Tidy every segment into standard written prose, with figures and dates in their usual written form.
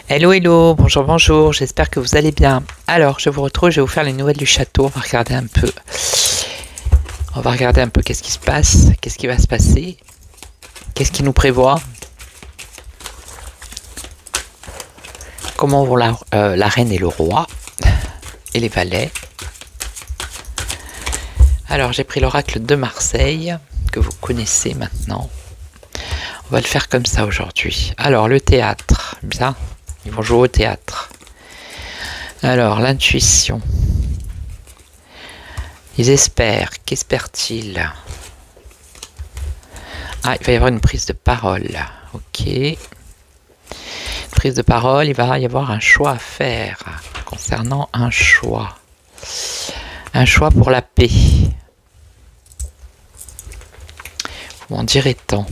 Hello hello, bonjour bonjour, j'espère que vous allez bien. Alors je vous retrouve, je vais vous faire les nouvelles du château, on va regarder un peu. Qu'est-ce qui se passe, qu'est-ce qui va se passer, qu'est-ce qui nous prévoit. Comment vont la reine et le roi et les valets. Alors j'ai pris l'oracle de Marseille, que vous connaissez maintenant. On va le faire comme ça aujourd'hui. Alors le théâtre, bien. Ils vont jouer au théâtre. Alors, l'intuition. Ils espèrent. Qu'espèrent-ils? Ah, il va y avoir une prise de parole. Ok. Prise de parole, il va y avoir un choix à faire concernant un choix. Un choix pour la paix. Vous m'en direz tant.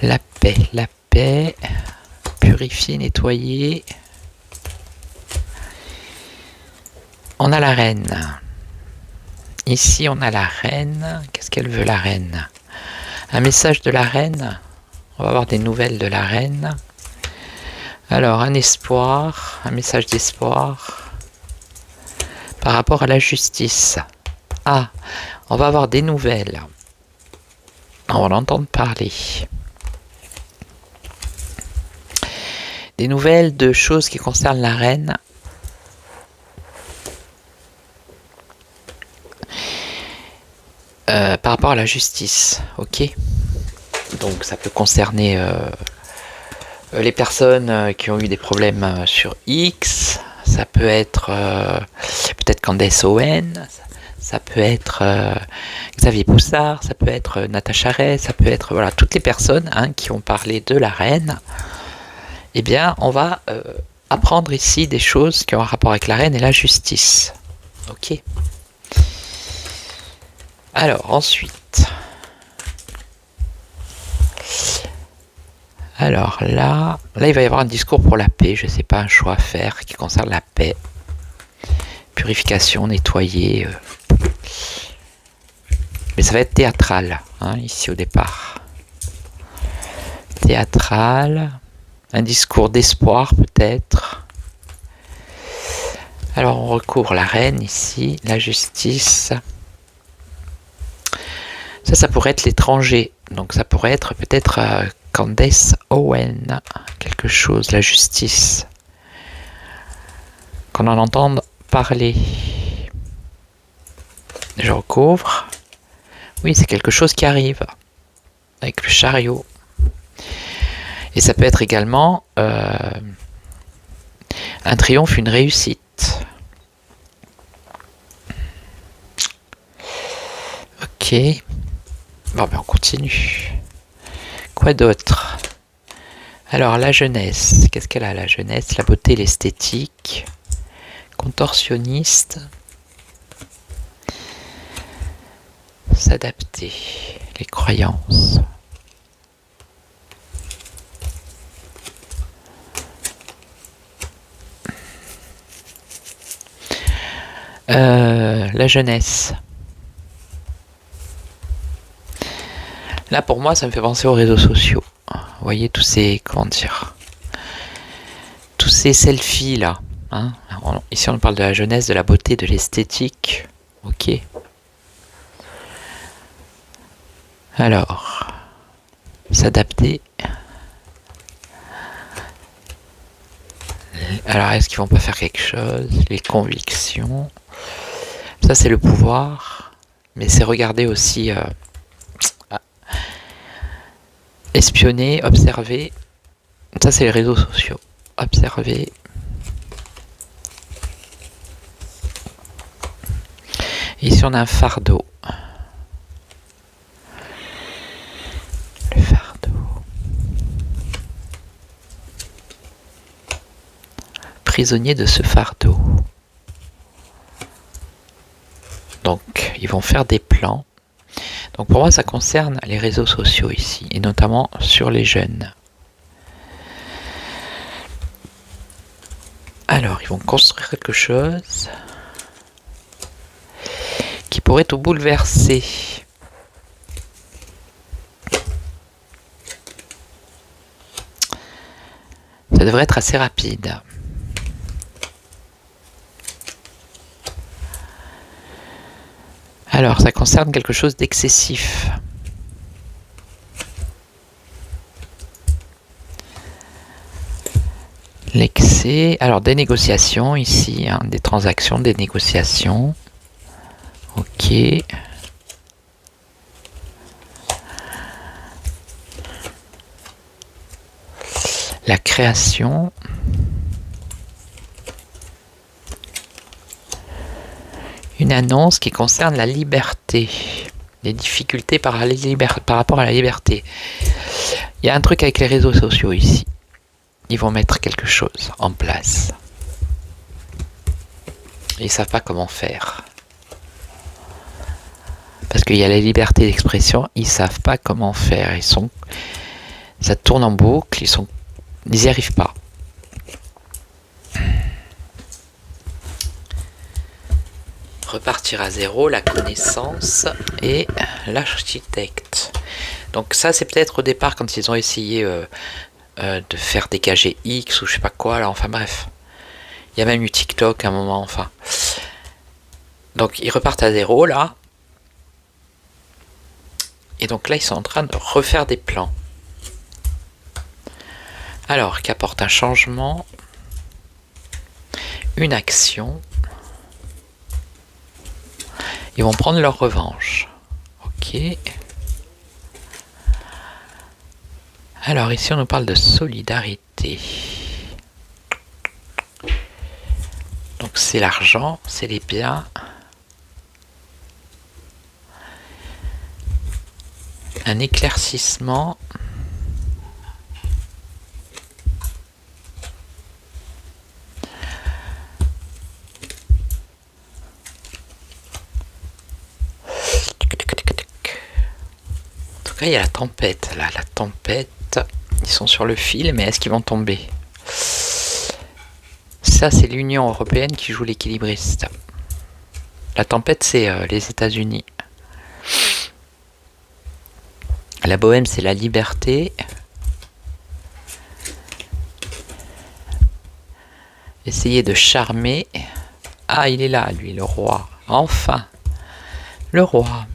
La paix, la paix, purifier, nettoyer. On a la reine. Ici, on a la reine. Qu'est-ce qu'elle veut, la reine? Un message de la reine. On va avoir des nouvelles de la reine. Alors, un espoir, un message d'espoir par rapport à la justice. Ah, on va avoir des nouvelles. On va en entendre parler. Des nouvelles de choses qui concernent la reine. Par rapport à la justice, ok. Donc ça peut concerner les personnes qui ont eu des problèmes sur X. Ça peut être peut-être Candace Owen. Ça peut être Xavier Poussard. Ça peut être Natacha Ray. Ça peut être voilà toutes les personnes qui ont parlé de la reine. Eh bien, on va apprendre ici des choses qui ont un rapport avec la reine et la justice. Ok. Alors, ensuite. Alors là, il va y avoir un discours pour la paix. Je ne sais pas, un choix à faire qui concerne la paix. Purification, nettoyer. Mais ça va être théâtral, ici au départ. Théâtral. Un discours d'espoir peut-être. Alors on recouvre la reine ici, la justice. Ça pourrait être l'étranger. Donc ça pourrait être peut-être Candace Owen. Quelque chose, la justice. Qu'on en entende parler. Je recouvre. Oui, c'est quelque chose qui arrive. Avec le chariot. Et ça peut être également un triomphe, une réussite. Ok. Bon, ben on continue. Quoi d'autre? Alors, la jeunesse. Qu'est-ce qu'elle a, la jeunesse? La beauté, l'esthétique. Contorsionniste. S'adapter. Les croyances. La jeunesse. Là, pour moi, ça me fait penser aux réseaux sociaux. Vous voyez, tous ces, comment dire, tous ces selfies là. Ici, on parle de la jeunesse, de la beauté, de l'esthétique. Ok. Alors, s'adapter. Alors, est-ce qu'ils vont pas faire quelque chose? Les convictions. Ça, c'est le pouvoir. Mais c'est regarder aussi... espionner, observer. Ça, c'est les réseaux sociaux. Observer. Et ici on a un fardeau. Le fardeau. Prisonnier de ce fardeau. Donc ils vont faire des plans. Donc pour moi ça concerne les réseaux sociaux ici, et notamment sur les jeunes. Alors ils vont construire quelque chose qui pourrait tout bouleverser. Ça devrait être assez rapide. Alors, ça concerne quelque chose d'excessif. L'excès. Alors, des négociations ici, hein, des transactions, des négociations. Ok. La création. Une annonce qui concerne la liberté. Les difficultés par rapport à la liberté. Il y a un truc avec les réseaux sociaux ici. Ils vont mettre quelque chose en place. Ils ne savent pas comment faire. Parce qu'il y a la liberté d'expression, ils ne savent pas comment faire. Ça tourne en boucle, ils n'y arrivent pas. Repartir à zéro, la connaissance et l'architecte. Donc ça c'est peut-être au départ quand ils ont essayé de faire dégager X ou je sais pas quoi là, enfin bref. Il y a même eu TikTok à un moment, enfin. Donc ils repartent à zéro là. Et donc là ils sont en train de refaire des plans. Alors qui apporte un changement, une action. Ils vont prendre leur revanche. Ok. Alors ici on nous parle de solidarité. Donc c'est l'argent, c'est les biens. Un éclaircissement. En tout cas, il y a la tempête. Là, la tempête. Ils sont sur le fil, mais est-ce qu'ils vont tomber? Ça, c'est l'Union européenne qui joue l'équilibriste. La tempête, c'est les États-Unis. La bohème, c'est la liberté. Essayer de charmer. Ah, il est là, lui, le roi. Enfin, le roi.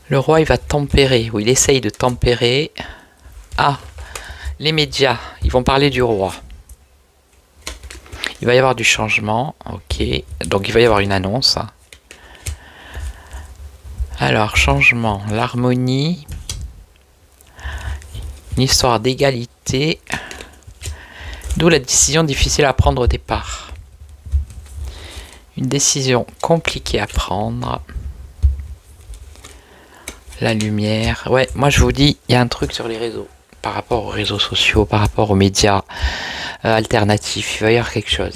Le roi, il va tempérer, ou il essaye de tempérer. Ah, les médias, ils vont parler du roi. Il va y avoir du changement, ok. Donc il va y avoir une annonce. Alors, changement, l'harmonie, une histoire d'égalité, d'où la décision difficile à prendre au départ. Une décision compliquée à prendre. La lumière. Ouais, moi je vous dis, il y a un truc sur les réseaux. Par rapport aux réseaux sociaux, par rapport aux médias alternatifs. Il va y avoir quelque chose.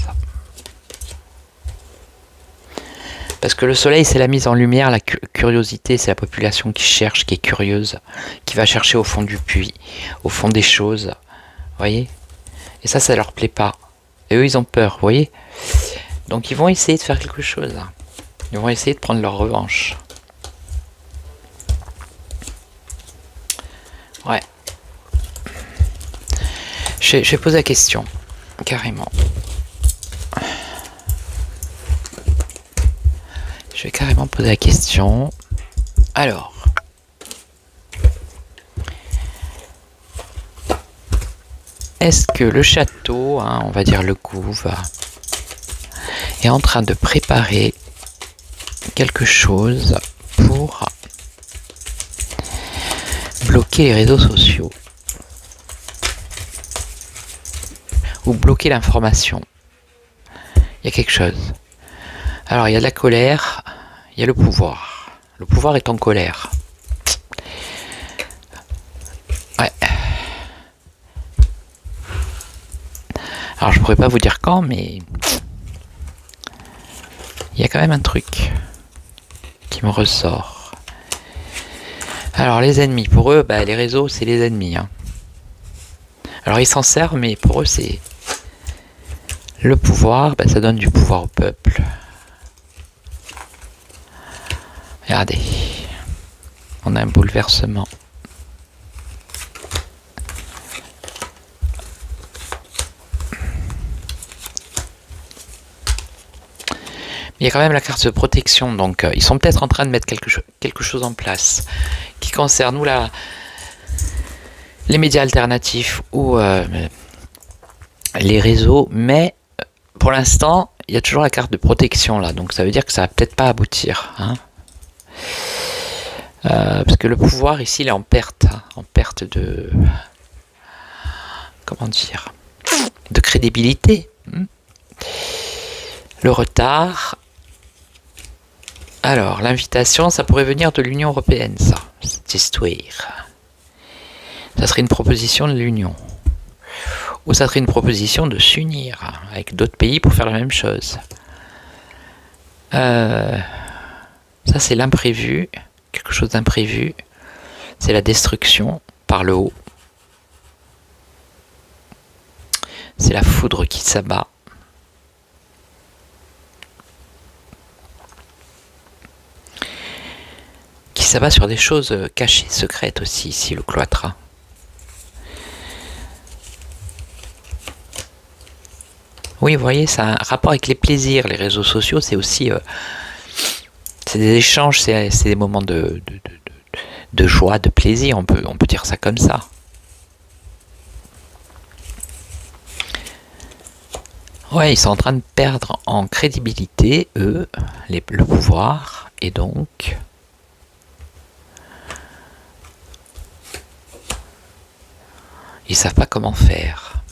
Parce que le soleil, c'est la mise en lumière, la curiosité, c'est la population qui cherche, qui est curieuse, qui va chercher au fond du puits, au fond des choses. Vous voyez? Et ça leur plaît pas. Et eux, ils ont peur, vous voyez? Donc ils vont essayer de faire quelque chose. Ils vont essayer de prendre leur revanche. Ouais. Je vais poser la question, carrément. Je vais carrément poser la question. Alors. Est-ce que le château, hein, on va dire le couve, est en train de préparer quelque chose pour bloquer les réseaux sociaux ou bloquer l'information? Il y a quelque chose. Alors il y a de la colère, il y a le pouvoir. Le pouvoir est en colère. Ouais. Alors je pourrais pas vous dire quand, mais il y a quand même un truc qui me ressort. Alors les ennemis, pour eux, bah, les réseaux c'est les ennemis. Hein. Alors ils s'en servent, mais pour eux c'est le pouvoir, bah, ça donne du pouvoir au peuple. Regardez, on a un bouleversement. Il y a quand même la carte de protection, donc ils sont peut-être en train de mettre quelque chose en place qui concerne ou les médias alternatifs ou les réseaux, mais pour l'instant, il y a toujours la carte de protection là, donc ça veut dire que ça va peut-être pas aboutir. Hein. Parce que le pouvoir ici, il est en perte de... Comment dire, de crédibilité. Le retard. Alors, l'invitation, ça pourrait venir de l'Union Européenne, ça, cette histoire. Ça serait une proposition de l'Union. Ou ça serait une proposition de s'unir avec d'autres pays pour faire la même chose. Ça, c'est l'imprévu. Quelque chose d'imprévu. C'est la destruction par le haut. C'est la foudre qui s'abat. Qui s'abat sur des choses cachées, secrètes aussi, ici, le cloître. Oui, vous voyez, ça a un rapport avec les plaisirs. Les réseaux sociaux, c'est aussi... c'est des échanges, c'est des moments de joie, de plaisir, on peut dire ça comme ça. Ouais, ils sont en train de perdre en crédibilité, eux, le pouvoir, et donc... Ils savent pas comment faire.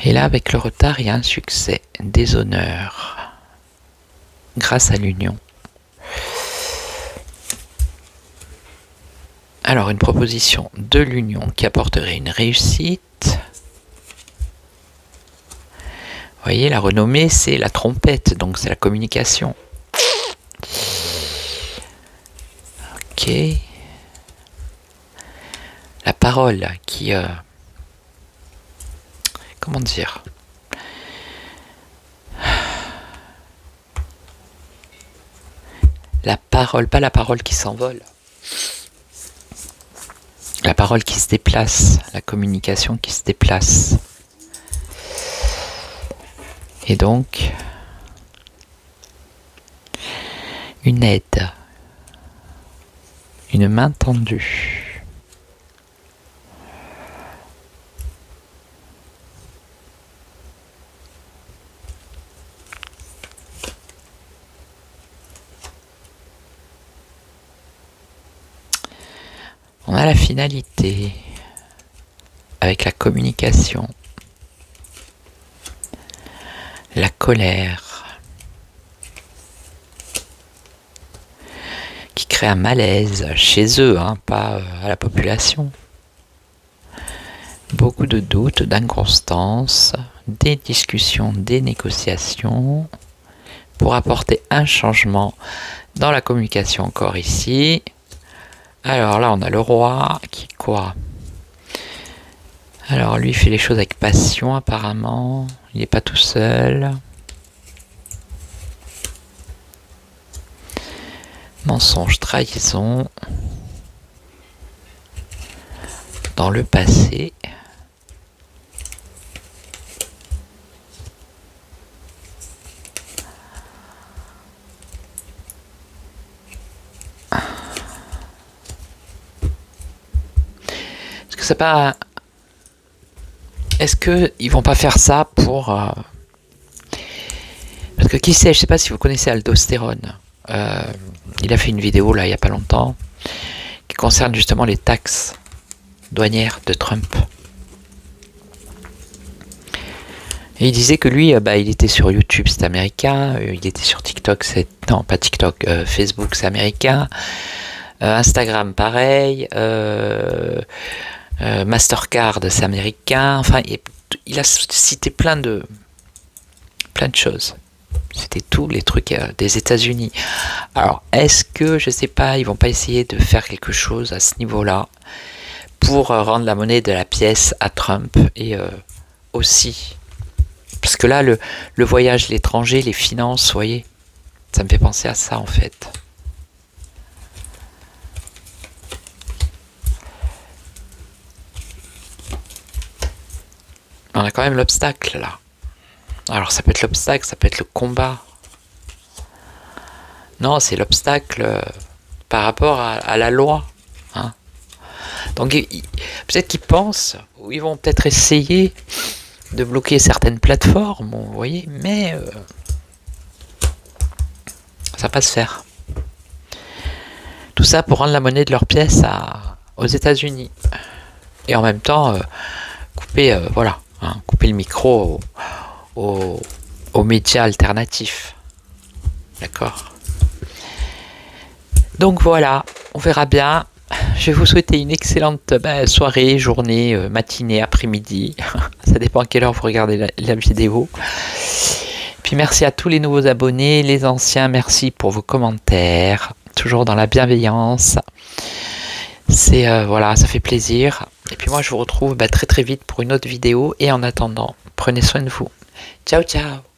Et là, avec le retard, il y a un succès, des honneurs, grâce à l'union. Alors, une proposition de l'union qui apporterait une réussite. Vous voyez, la renommée, c'est la trompette, donc c'est la communication. Ok. La parole qui... comment dire ? La parole, pas la parole qui s'envole. La parole qui se déplace, la communication qui se déplace. Et donc, une aide, une main tendue. On a la finalité avec la communication, la colère qui crée un malaise chez eux, hein, pas à la population. Beaucoup de doutes, d'inconstance, des discussions, des négociations pour apporter un changement dans la communication encore ici. Alors là, on a le roi qui quoi ? Alors lui, il fait les choses avec passion apparemment. Il n'est pas tout seul. Mensonge, trahison. Dans le passé. C'est pas... Est-ce qu'ils vont pas faire ça pour... Parce que qui sait, je sais pas si vous connaissez Aldostérone. Il a fait une vidéo là il y a pas longtemps qui concerne justement les taxes douanières de Trump. Et il disait que lui, il était sur YouTube, c'est américain. Il était sur TikTok, non pas TikTok, Facebook, c'est américain. Instagram, pareil. Mastercard, c'est américain. Enfin, il a cité plein de choses. C'était tous les trucs des États-Unis. Alors, est-ce que, je sais pas, ils vont pas essayer de faire quelque chose à ce niveau-là pour rendre la monnaie de la pièce à Trump et aussi, parce que là, le voyage, l'étranger, les finances, vous voyez, ça me fait penser à ça en fait. On a quand même l'obstacle là. Alors ça peut être l'obstacle, ça peut être le combat. Non, c'est l'obstacle par rapport à la loi. Hein. Donc peut-être qu'ils pensent, ou ils vont peut-être essayer de bloquer certaines plateformes, vous voyez, mais ça va pas se faire. Tout ça pour rendre la monnaie de leur pièce aux États-Unis. Et en même temps, couper, couper le micro aux médias alternatifs. D'accord ? Donc voilà, on verra bien. Je vais vous souhaiter une excellente soirée, journée, matinée, après-midi. Ça dépend à quelle heure vous regardez la vidéo. Puis merci à tous les nouveaux abonnés, les anciens, merci pour vos commentaires. Toujours dans la bienveillance. C'est ça fait plaisir. Et puis moi je vous retrouve très très vite pour une autre vidéo. Et en attendant, prenez soin de vous. Ciao ciao.